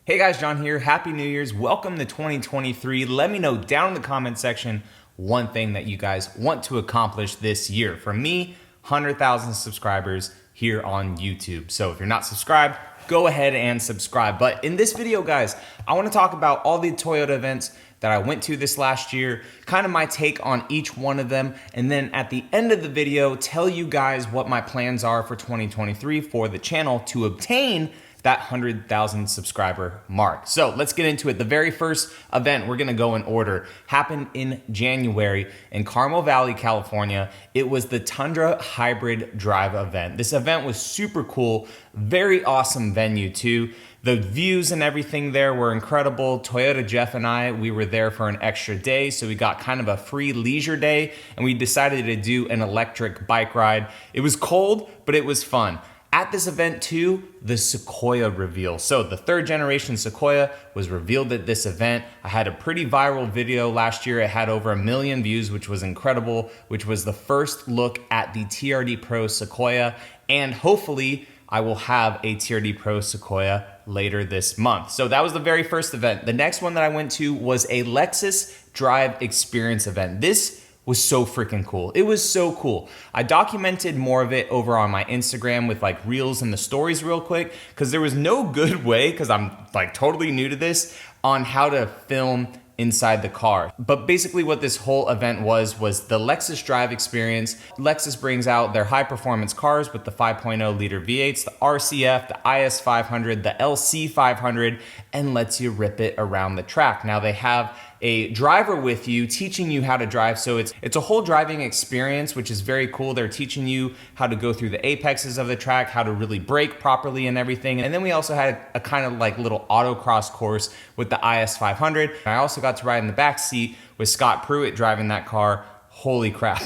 Hey guys, John here. Happy New Year's. Welcome to 2023. Let me know down in the comment section one thing that you guys want to accomplish this year. For me, 100,000 subscribers here on YouTube. So if you're not subscribed, go ahead and subscribe. But in this video, guys, I want to talk about all the Toyota events that I went to this last year, kind of my take on each one of them, and then at the end of the video, tell you guys what my plans are for 2023 for the channel to obtain that 100,000 subscriber mark. So let's get into it. The very first event, we're gonna go in order, happened in January in Carmel Valley, California. It was the Tundra Hybrid Drive event. This event was super cool, very awesome venue too. The views and everything there were incredible. Toyota Jeff and I, we were there for an extra day, so we got kind of a free leisure day, and we decided to do an electric bike ride. It was cold, but it was fun. At this event too, the Sequoia Reveal. So the third generation Sequoia was revealed at this event. I had a pretty viral video last year. It had over 1 million views, which was incredible, which was the first look at the TRD Pro Sequoia. And hopefully I will have a TRD Pro Sequoia later this month. So that was the very first event. The next one that I went to was a Lexus Drive Experience event. This was so freaking cool. It was so cool. I documented more of it over on my Instagram with like reels and the stories real quick, because there was no good way, because I'm like totally new to this, on how to film inside the car. But basically what this whole event was the Lexus Drive Experience. Lexus brings out their high performance cars with the 5.0 liter V8s, the RCF, the IS500, the LC500, and lets you rip it around the track. Now they have a driver with you teaching you how to drive. So it's a whole driving experience, which is very cool. They're teaching you how to go through the apexes of the track, how to really brake properly and everything. And then we also had a kind of like little autocross course with the IS500. I also got to ride in the back seat with Scott Pruitt driving that car. Holy crap.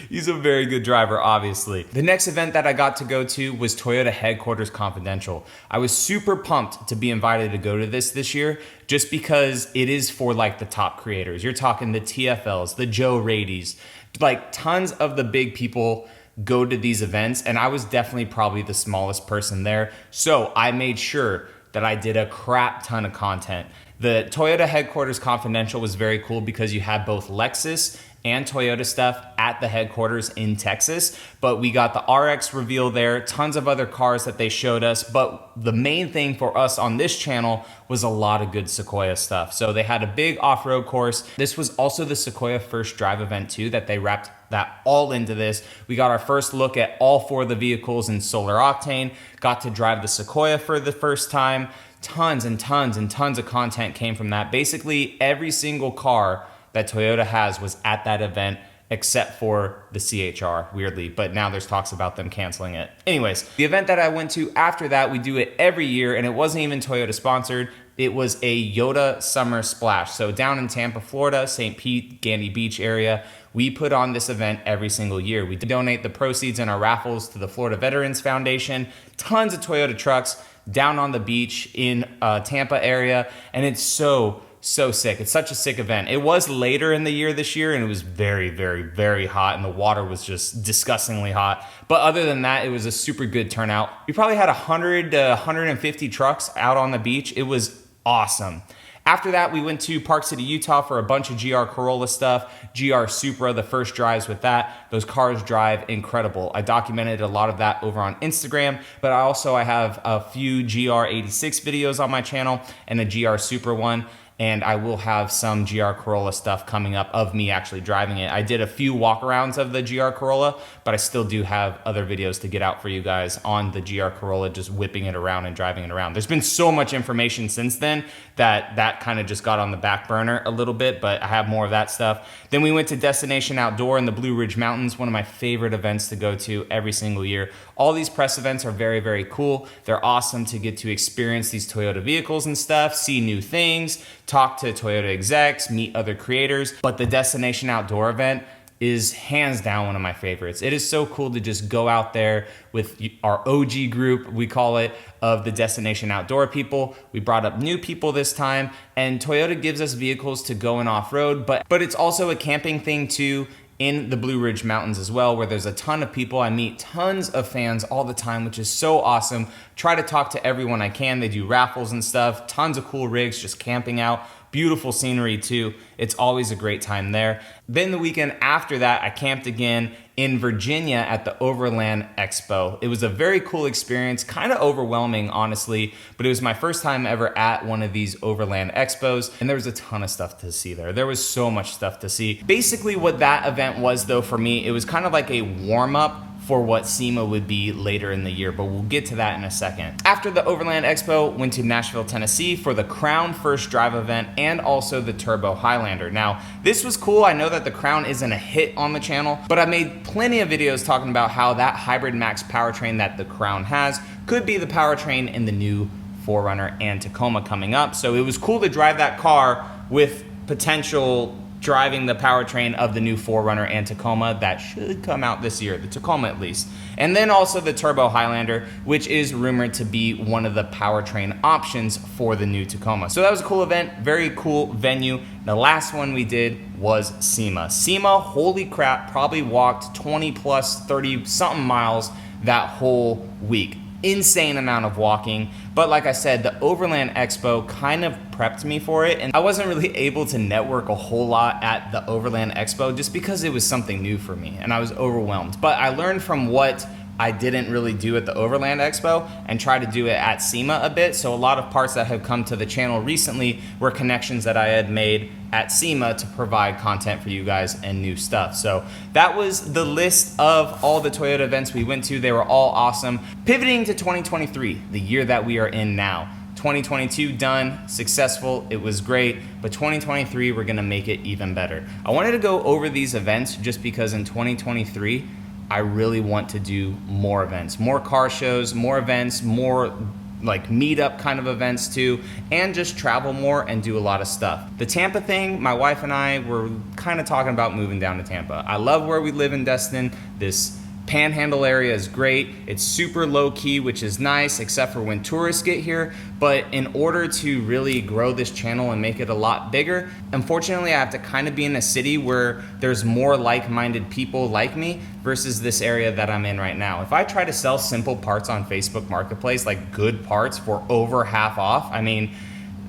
He's a very good driver, obviously. The next event that I got to go to was Toyota Headquarters Confidential. I was super pumped to be invited to go to this year, just because it is for like the top creators. You're talking the TFLs, the Joe Radys, like tons of the big people go to these events, and I was definitely probably the smallest person there. So I made sure that I did a crap ton of content. The Toyota Headquarters Confidential was very cool because you had both Lexus and Toyota stuff at the headquarters in Texas, but we got the RX reveal there, tons of other cars that they showed us, but the main thing for us on this channel was a lot of good Sequoia stuff. So they had a big off-road course. This was also the Sequoia First Drive event too, that they wrapped that all into this. We got our first look at all 4 of the vehicles in solar octane, got to drive the Sequoia for the first time. Tons and tons and tons of content came from that. Basically every single car that Toyota has was at that event, except for the CHR, weirdly, but now there's talks about them canceling it. Anyways, the event that I went to after that, we do it every year, and it wasn't even Toyota sponsored. It was a Yoda Summer Splash. So down in Tampa, Florida, St. Pete, Gandy Beach area, we put on this event every single year. We donate the proceeds in our raffles to the Florida Veterans Foundation, tons of Toyota trucks down on the beach in Tampa area, and it's so sick. It's such a sick event. It was later in the year this year, and it was very, very, very hot, and the water was just disgustingly hot. But other than that, it was a super good turnout. We probably had 100 to 150 trucks out on the beach. It was awesome. After that, we went to Park City, Utah for a bunch of GR Corolla stuff, GR Supra, the first drives with that. Those cars drive incredible. I documented a lot of that over on Instagram, but I have a few GR86 videos on my channel and a GR Supra one. And I will have some GR Corolla stuff coming up of me actually driving it. I did a few walkarounds of the GR Corolla, but I still do have other videos to get out for you guys on the GR Corolla, just whipping it around and driving it around. There's been so much information since then that kind of just got on the back burner a little bit, but I have more of that stuff. Then we went to Destination Outdoor in the Blue Ridge Mountains, one of my favorite events to go to every single year. All these press events are very, very cool. They're awesome to get to experience these Toyota vehicles and stuff, see new things, talk to Toyota execs, meet other creators. But the Destination Outdoor event is hands down one of my favorites. It is so cool to just go out there with our OG group, we call it, of the Destination Outdoor people. We brought up new people this time, and Toyota gives us vehicles to go and off-road, but it's also a camping thing too. in the Blue Ridge Mountains as well, where there's a ton of people. I meet tons of fans all the time, which is so awesome. Try to talk to everyone I can. They do raffles and stuff, tons of cool rigs, just camping out. Beautiful scenery too. It's always a great time there. Then the weekend after that, I camped again in Virginia at the Overland Expo. It was a very cool experience, kind of overwhelming, honestly, but it was my first time ever at one of these Overland Expos, and there was a ton of stuff to see there. There was so much stuff to see. Basically what that event was though for me, it was kind of like a warm-up for what SEMA would be later in the year, but we'll get to that in a second. After the Overland Expo, went to Nashville, Tennessee for the Crown First Drive event and also the Turbo Highlander. Now, this was cool. I know that the Crown isn't a hit on the channel, but I made plenty of videos talking about how that Hybrid Max powertrain that the Crown has could be the powertrain in the new 4Runner and Tacoma coming up. So it was cool to drive that car with potential driving the powertrain of the new 4Runner and Tacoma that should come out this year, the Tacoma at least. And then also the Turbo Highlander, which is rumored to be one of the powertrain options for the new Tacoma. So that was a cool event, very cool venue. The last one we did was SEMA. SEMA, holy crap, probably walked 20 plus, 30 something miles that whole week. Insane amount of walking, but like I said, the Overland Expo kind of prepped me for it, and I wasn't really able to network a whole lot at the Overland Expo just because it was something new for me and I was overwhelmed. But I learned from what I didn't really do at the Overland Expo and try to do it at SEMA a bit. So a lot of parts that have come to the channel recently were connections that I had made at SEMA to provide content for you guys and new stuff. So that was the list of all the Toyota events we went to. They were all awesome. Pivoting to 2023, the year that we are in now. 2022 done, successful, it was great, but 2023 we're gonna make it even better. I wanted to go over these events just because in 2023, I really want to do more events, more car shows, more events, more like meetup kind of events too, and just travel more and do a lot of stuff. The Tampa thing, my wife and I were kind of talking about moving down to Tampa. I love where we live in Destin. This Panhandle area is great. It's super low key, which is nice, except for when tourists get here. But in order to really grow this channel and make it a lot bigger, unfortunately, I have to kind of be in a city where there's more like-minded people like me versus this area that I'm in right now. If I try to sell simple parts on Facebook Marketplace, like good parts for over half off, I mean,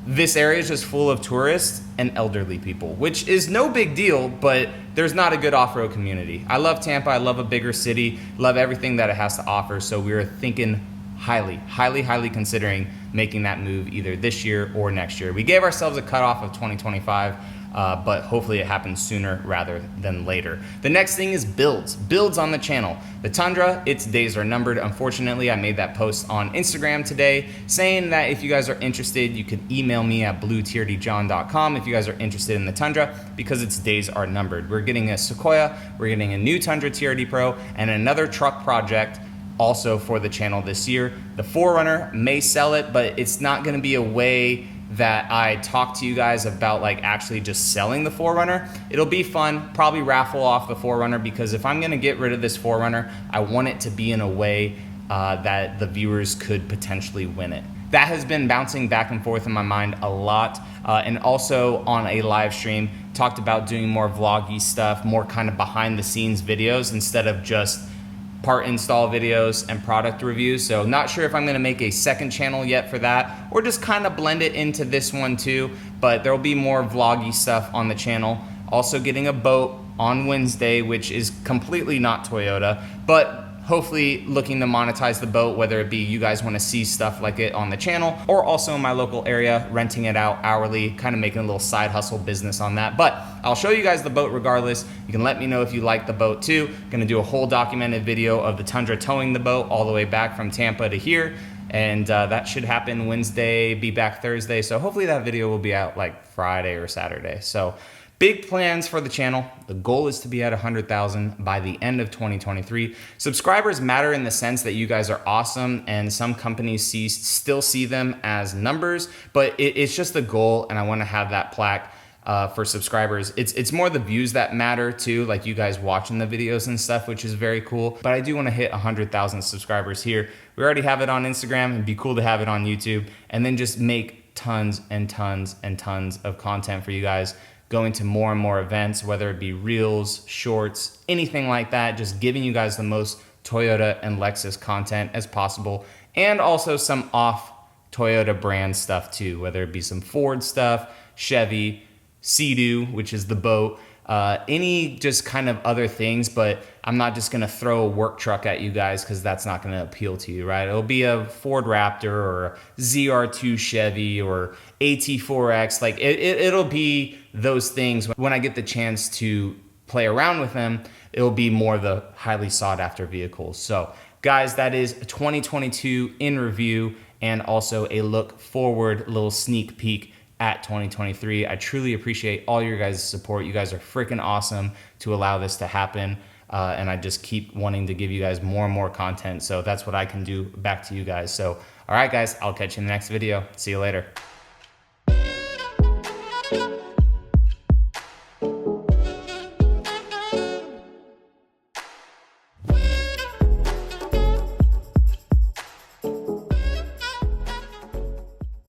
this area is just full of tourists and elderly people, which is no big deal, but there's not a good off-road community. I love Tampa, I love a bigger city, love everything that it has to offer, so we were thinking highly considering making that move either this year or next year. We gave ourselves a cutoff of 2025, but hopefully it happens sooner rather than later. The next thing is builds on the channel. The Tundra, its days are numbered. Unfortunately, I made that post on Instagram today saying that if you guys are interested, you can email me at bluetrdjon.com if you guys are interested in the Tundra, because its days are numbered. We're getting a Sequoia, we're getting a new Tundra TRD Pro, and another truck project also for the channel this year. The 4Runner may sell it, but it's not gonna be a way that I talk to you guys about like actually just selling the 4Runner. It'll be fun, probably raffle off the 4Runner, because if I'm gonna get rid of this 4Runner, I want it to be in a way that the viewers could potentially win it. That has been bouncing back and forth in my mind a lot. And also on a live stream, talked about doing more vloggy stuff, more kind of behind the scenes videos instead of just part install videos and product reviews. So not sure if I'm gonna make a second channel yet for that, or just kind of blend it into this one too, but there'll be more vloggy stuff on the channel. Also getting a boat on Wednesday, which is completely not Toyota, but hopefully looking to monetize the boat, whether it be you guys wanna see stuff like it on the channel, or also in my local area, renting it out hourly, kind of making a little side hustle business on that. But I'll show you guys the boat regardless. You can let me know if you like the boat too. Gonna do a whole documented video of the Tundra towing the boat all the way back from Tampa to here. And that should happen Wednesday, be back Thursday. So hopefully that video will be out like Friday or Saturday. So big plans for the channel. The goal is to be at 100,000 by the end of 2023. Subscribers matter in the sense that you guys are awesome, and some companies still see them as numbers, but it's just the goal, and I wanna have that plaque for subscribers. It's more the views that matter too, like you guys watching the videos and stuff, which is very cool. But I do wanna hit 100,000 subscribers here. We already have it on Instagram. It'd be cool to have it on YouTube, and then just make tons and tons and tons of content for you guys going to more and more events, whether it be reels, shorts, anything like that, just giving you guys the most Toyota and Lexus content as possible, and also some off Toyota brand stuff too, whether it be some Ford stuff, Chevy, Sea-Doo, which is the boat, any just kind of other things, but I'm not just gonna throw a work truck at you guys because that's not gonna appeal to you, right? It'll be a Ford Raptor or a ZR2 Chevy or AT4X, like it'll be those things. When I get the chance to play around with them, it'll be more the highly sought after vehicles. So guys, that is 2022 in review and also a look forward, little sneak peek at 2023. I truly appreciate all your guys' support. You guys are freaking awesome to allow this to happen. And I just keep wanting to give you guys more and more content. So that's what I can do back to you guys. So, all right, guys, I'll catch you in the next video. See you later.